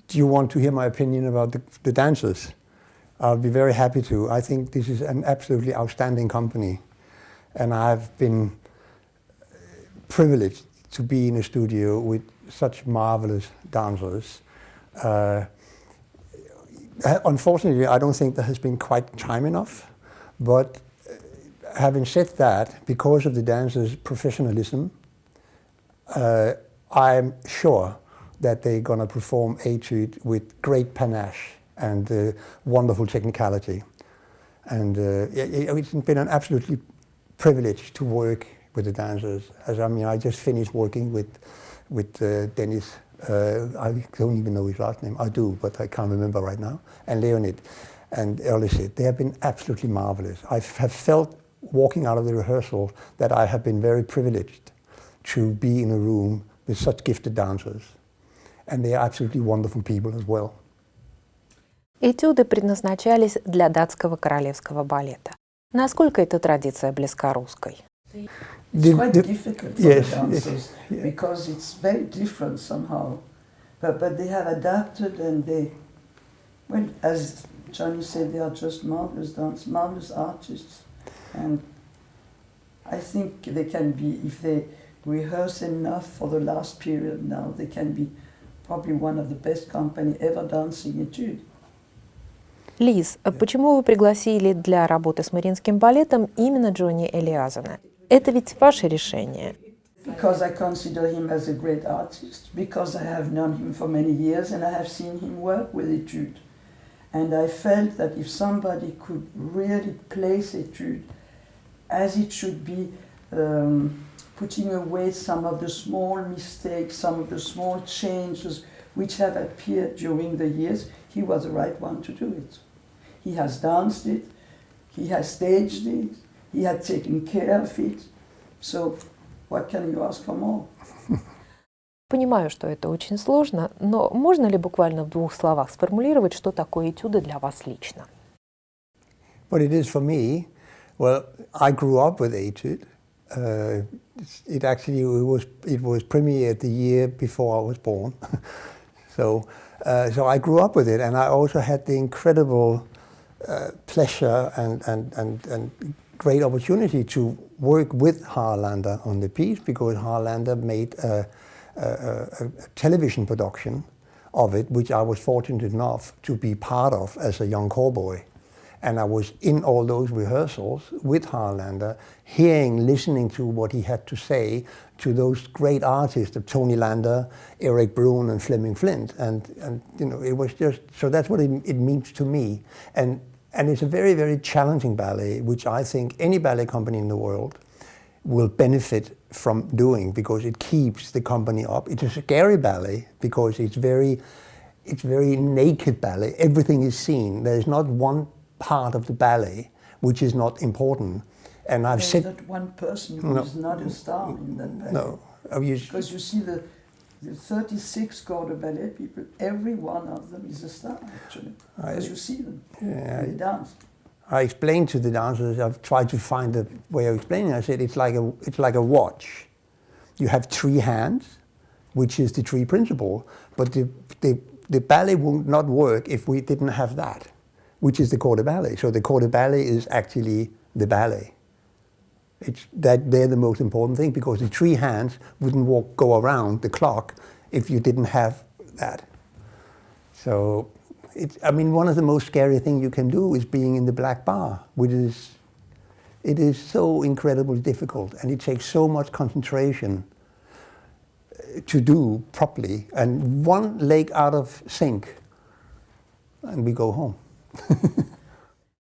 do you want to hear my opinion about the dancers? I'll be very happy to. I think this is an absolutely outstanding company. And I've been privileged to be in a studio with such marvelous dancers. Unfortunately, I don't think there has been quite time enough. But having said that, because of the dancers' professionalism, I'm sure that they're going to perform Étude with great panache and wonderful technicality. And it's been an absolutely privilege to work with the dancers. I just finished working with Dennis, I don't even know his last name. I do, but I can't remember right now. And Leonid and Elisabeth. They have been absolutely marvelous. I have felt walking out of the rehearsal that I have been very privileged to be in a room with such gifted dancers. And they are absolutely wonderful people as well. Этюды предназначались для Датского Королевского балета. Насколько эта традиция близка русской? It's quite difficult for the dancers because it's very different somehow. But they have adapted and they, well, as Johnny said, they are just marvelous dancers, marvelous artists. And I think they can be, if they rehearse enough for the last period now, they can be probably one of the best company ever dancing Étude. Лиз, почему вы пригласили для работы с Мариинским балетом именно Джонни Элиазена? Это ведь ваше решение. Because I consider him as a great artist, because I have known him for many years and I have seen him work with Étude. And I felt that if somebody could really place Étude as it should be, putting away some of the small mistakes, some of the small changes which have appeared during the years, he was the right one to do it. He has danced it, he has staged it, he had taken care of it. So what can you ask for more? Понимаю, что это очень сложно, но можно ли буквально в 2 словах сформулировать, что такое этюды для вас лично? What it is for me, well, I grew up with Étude. It was premiered the year before I was born. So I grew up with it, and I also had the incredible pleasure and great opportunity to work with Haralda Landera on the piece, because Haralda Landera made a television production of it, which I was fortunate enough to be part of as a young cowboy. And I was in all those rehearsals with Haralda Landera, listening to what he had to say to those great artists of Tony Lander, Eric Brun, and Fleming Flint. And it was just, so that's what it means to me. And it's a very, very challenging ballet, which I think any ballet company in the world will benefit from doing, because it keeps the company up. It's a scary ballet because it's very naked ballet. Everything is seen. There is not one part of the ballet which is not important. And I've said not one person who is not a star in that ballet. No, because you see the 36 Goda ballet people, every one of them is a star actually, because you see them, they dance. I explained to the dancers, I've tried to find a way of explaining. I said it's like a watch. You have 3 hands, which is the 3 principle, but the ballet would not work if we didn't have that, which is the corps de ballet. So the corps de ballet is actually the ballet. They're the most important thing, because the 3 hands wouldn't go around the clock if you didn't have that. So one of the most scary things you can do is being in the black bar, it is so incredibly difficult, and it takes so much concentration to do properly, and one leg out of sync and we go home.